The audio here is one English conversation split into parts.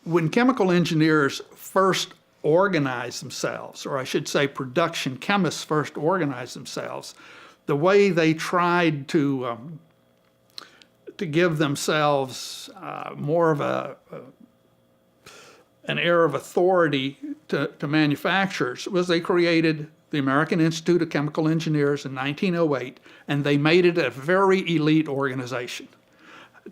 When chemical engineers first organized themselves, or I should say production chemists first organized themselves, the way they tried to give themselves more of an air of authority to manufacturers was they created the American Institute of Chemical Engineers in 1908, and they made it a very elite organization.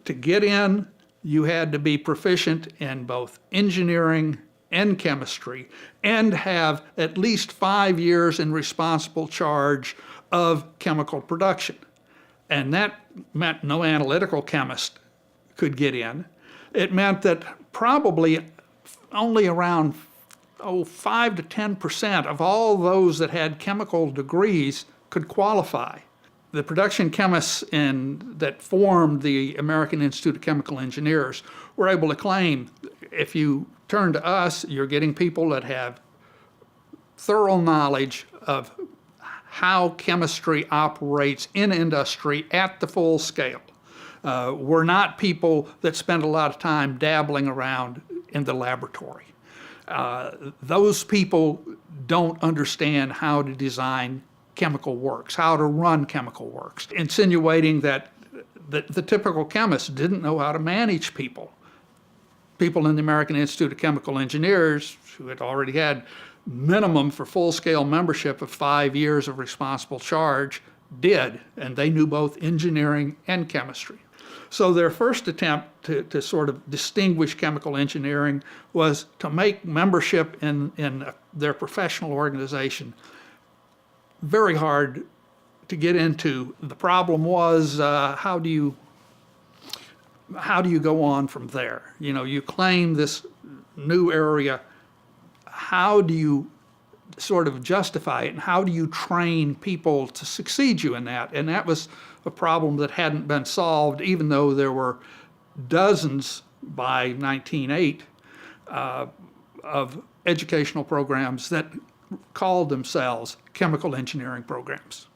To get in, you had to be proficient in both engineering and chemistry and have at least 5 years in responsible charge of chemical production. And that meant no analytical chemist could get in. It meant that probably only around 5 to 10% of all those that had chemical degrees could qualify. The production chemists that formed the American Institute of Chemical Engineers were able to claim, if you turn to us, you're getting people that have thorough knowledge of how chemistry operates in industry at the full scale. We're not people that spend a lot of time dabbling around in the laboratory. Those people don't understand how to design chemical works, how to run chemical works, insinuating that the typical chemist didn't know how to manage people. People in the American Institute of Chemical Engineers, who had already had minimum for full-scale membership of 5 years of responsible charge, did, and they knew both engineering and chemistry. So their first attempt to sort of distinguish chemical engineering was to make membership in their professional organization very hard to get into. The problem was how do you go on from there? You know, you claim this new area. How do you sort of justify it, and how do you train people to succeed you in that? And that was a problem that hadn't been solved, even though there were dozens by 1908 of educational programs that called themselves chemical engineering programs.